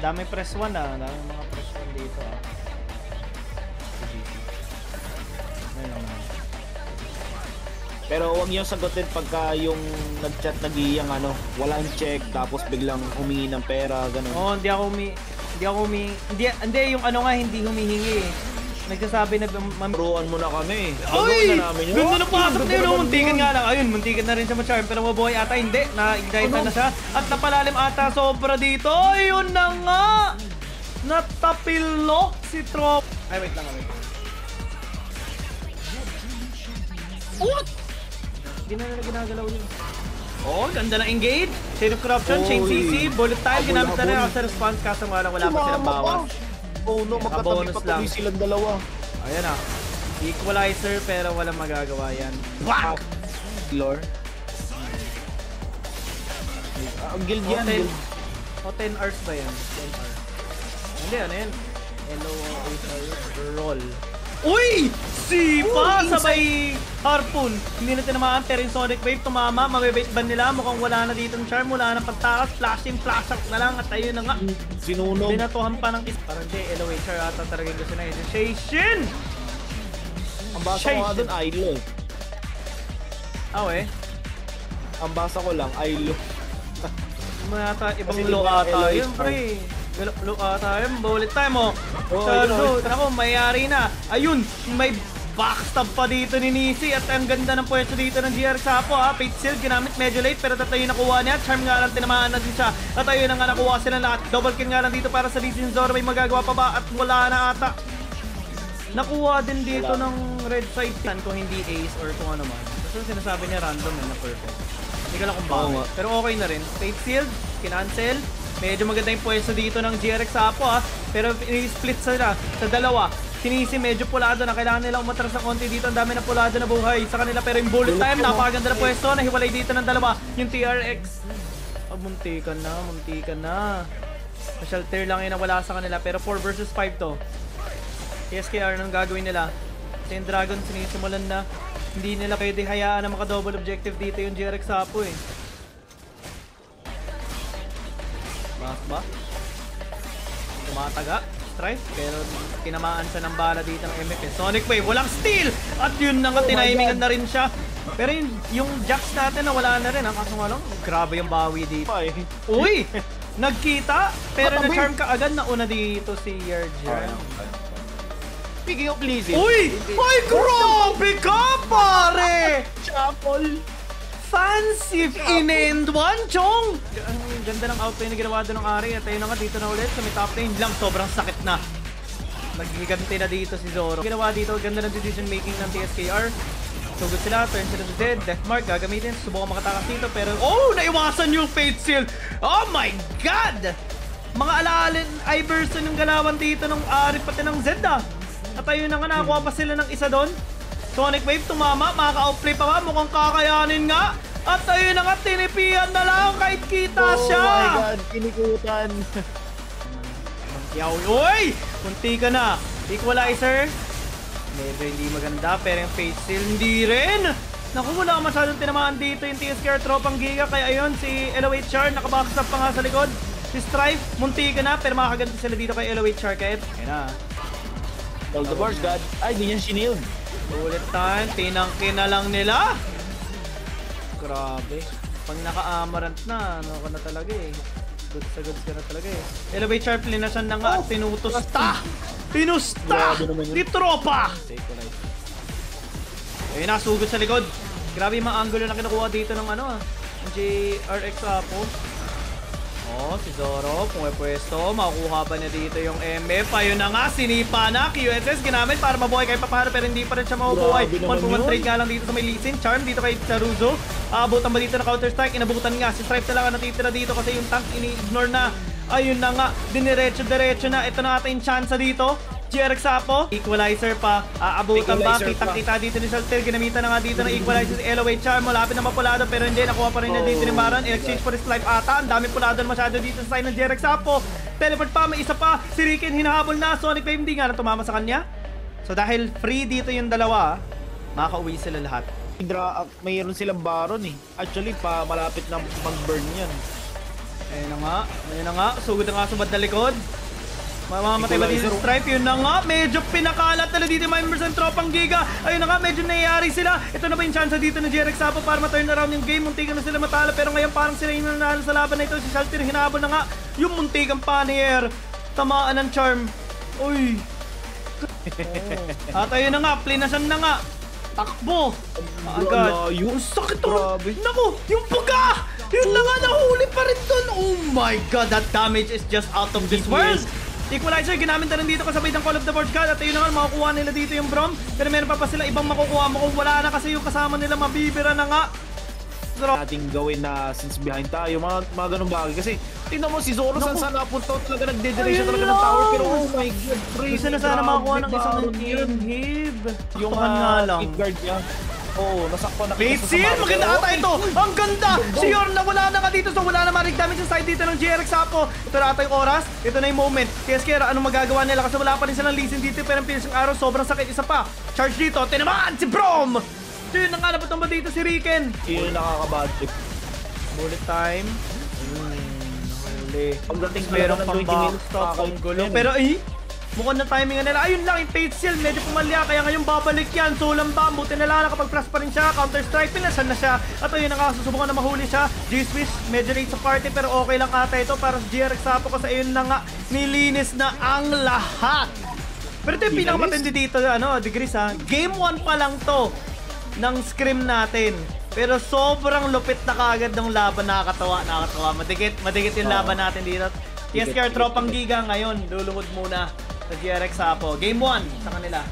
Dami press 1 ah. Dami mga press 1 dito ah. Pero huwag niyo sagutin pagka yung nag-chat nag-iyang ano, walang check tapos biglang humingi ng pera, ganun. Oo, hindi yung ano nga, hindi humihingi eh. Nagsasabi na Turuan mo na kami. Ay! Na namin yun. Ganda na pasok na yun. Muntikan nga lang. Ayun, muntikan na rin siya ma-charm. Pero mabuhay ata hindi. Na-ignite na siya. At napalalim ata sobra dito. Ayun na nga! Natapilok si Trop. Ay, wait lang. What? Hindi na ginagalaw yun. Oh, ganda na engage. Chain of Corruption, Chain CC, Bullet Time. Ginamit na rin ako sa response. Kaso nga lang wala pa silang bawas. Oh no, magkatabi silang dalawa. Ayan ah. Equalizer pero walang magagawa yan. Whack! Lore. Ang guild yan. O 10 hours ba yan? 10 hours. Hindi, ano yan? Roll. Uy! Sipa! Sabay harpoon. Hindi na tinamaan pero yung Sonic Wave tumama. Mabibait ban nila. Mukhang wala na dito ng charm. Wala na pagtakas. Flashing flash out na lang. At ayun na nga. Sinunog. Binatuhan pa ng parang hindi. LOHR ata talaga gusto na initiation. Ang basa ko nga doon, Ailo eh. Eh. Ang basa ko lang, Ailo. Ibang low ata yun, pre. Low ata yun. Bullet time, oh. So, ako, mayari na. Ayun, may backstab pa dito ni Nisi. At ang ganda ng pwesto dito ng GR Sapo, ha. Fate Seal, ginamit medyo late. Pero tatayo nakuha niya. Charm nga lang, tinamaan na din siya. Tatayo na nga nakuha sila lahat. Double kill nga lang dito para sa Lee Sin Zoro. May magagawa pa ba? At wala na ata. Nakuha din dito ng red side kung hindi ace or kung ano man. Kasi sinasabi niya random na perfect. Hindi ko lang kung bakit. Pero okay na rin. Fate Shield, kinancel. Medyo maganda yung pwesto dito ng GRX Apo ha. Pero i-split sila sa dalawa. Sinisi medyo pulado na. Kailangan nila umatras ng konti dito. Ang dami na pulado na buhay sa kanila. Pero yung bullet time, napakaganda na pwesto. Nahiwalay dito ng dalawa. Yung TRX. Muntikan na. Shelter lang yun na wala sa kanila. Pero 4 versus 5 to. SKR nang gagawin nila. Sa Dragon sinisimulan na. Hindi nila pwede hayaan na maka-double objective dito yung GRX Apo eh. Ba? Tumataga. Strike. Pero tinamaan siya ng bala dito ng MF. Sonic Wave. Walang steal! At yun na nga, tinimingan na rin siya. Pero yung Jax natin na wala na rin. Kaso nga lang, grabe yung bawi dito. Uy! Nagkita! Pero na-charm ka agad na una dito si Yerjan. Speaking of Lizzie. Uy! Ay, grabe ka, pare! Chapel! Fancy in-end one, Chong! Ang ganda ng outplay na ginawa doon ng Ari. At ayun na nga, dito na ulit sa may top lane lang. Sobrang sakit na. Naghiganti na dito si Zoro. Ginawa dito, ganda ng decision making ng TSKR. Sugod sila, turn sila to dead. Deathmark, gagamitin. Subukan makatakas dito. Pero, naiwasan yung Fate Seal! Oh my God! Mga alaalin, Iverson yung galawan dito ng Ari pati ng Zed ah. At ayun na nga, nakakuha pa sila ng isa doon. Sonic Wave tumama, makaka-outplay pa ba? Mukhang kakayanin nga. At ayun na nga, tinipian na lang kahit kita siya. Oh my God, kinikutan. Uy! Kunti ka na. Equalizer. Medyo hindi maganda, pero yung Fate Seal hindi rin. Naku, wala masyadong tinamaan dito yung TSKR tropang Giga. Kaya ayun, si LOHR nakabackstab pa nga sa likod. Si Strife, munti ka na, pero makakaganti sila dito kay LOHR. Kaya ayun na. All the bars, God. Ay, di niyan shield. Ulit time, tinangkin na lang nila. Grabe. Pag naka-amarant na, ano ka na talaga eh. Goods ka na talaga eh. Elevate sharp linasan na nga at tinutusta! Tinusta! Di tropa! Ayun na, sugod sa likod. Grabe yung mga angulo na kinukuha dito ng ano ng GRX Apo. Si Zoro, pumipwesto, makukuha ba niya dito yung MF? Ayun na nga, sinipa na, QSS ginamit para mabuhay kay Papaharo pero hindi pa rin siya makukuhay. 1-1 trade nga lang dito sa may Lee Sin, Charm dito kay Charuzo. Abutan ba dito na counter strike? Inabutan nga, si Stripe na lang ang natitira dito kasi yung tank ini-ignore na. Ayun na nga, diniretso na, ito na ata yung chance dito. GRX Apo, equalizer pa, aabutan pa, kitang-kita dito ni Shelter, ginamitan na nga dito ng equalizer si LOHR, malapit na mapulado pero hindi, nakuha pa rin na dito ni Baron, in-exchange for his life ata, ang dami pulado masyado dito sa side ng GRX Apo, teleport pa, may isa pa, si Riken hinahabol na, Sonic Wave hindi nga na tumama sa kanya. So dahil free dito yung dalawa, makaka-uwi sila lahat. Mayroon silang Baron eh, actually pa malapit na mag-burn yan. Ayun na nga. Sugod na nga sa bad na likod. Mamamatay ba dito sa Stripe? Yun na nga, medyo pinakalat na dito yung members ng Tropang Giga. Ayun na nga, medyo nangyayari sila. Ito na ba yung chance dito ng JRX Sapo para ma-turn around yung game? Muntikan na sila matalo, pero ngayon parang sila yung nanalo sa laban na ito. Si Shaltir hinabol na nga yung muntikang panier. Tamaan ng charm. Uy. At ayun na nga, plinasan na nga. Takbo. Agad. Yung sakit to. Naku, yung puga. Yun na nga, nahuli pa rin dun. Oh my god, that damage is just out of this world. Equalizer, ginamit na rin dito kasabay ng Call of the Forge God. At ayun na nga, makukuha nila dito yung Braum. Pero meron pa sila ibang makukuha mo kung wala na kasi yung kasama nila mabibira na nga. Nating gawin na since behind tayo, mga ganun bagay. Kasi tingnan mo si Zoro saan napunta, talaga nagde-direction talaga ng tower. Pero oh my god, Gusto na sana makakuha ng isang inhib. Yung nga lang. guard niya. Oo, nasakpan na Late seal! Maganda ata ito! Ang ganda! Si Yorn na wala na nga dito, so wala na marig damage sa side dito ng JRX Sapo. Ito na ata yung oras, ito na yung moment. Kaya Skera, anong magagawa nila? Kasi wala pa rin silang leasing dito, pero ang pinisang araw, sobrang sakit. Isa pa, charge dito, tinamaan si Braum! Yun na nga, napatong ba dito si Riken? Yun yung nakakabadtrip. Bullet time. Nakahuli. Pagdating Meron ng pang 20 minutes, backstop, ang gulo. Pero mukhang na timing nila. Ayun lang, yung Fate Seal, medyo pumalya. Kaya ngayon babalik yan. Sulam ba? Buti na lang nakapag-press pa rin siya. Counter-strike, pinasan na siya. At ayun na nga, susubukan na mahuli siya. G-Swiss, medyo late sa party. Pero okay lang ata ito para sa GRX Sapo. Kasi ayun na nga, nilinis na ang lahat. Pero ito yung pinakamatindi dito, Degrees ha. Game 1 pa lang to ng scrim natin. Pero sobrang lupit na kagad ng laban. Nakakatawa. Madikit yung laban natin dito. TSKR Tropang Giga ngayon, luluhod muna sa GRX Sapo. Game 1 sa kanila.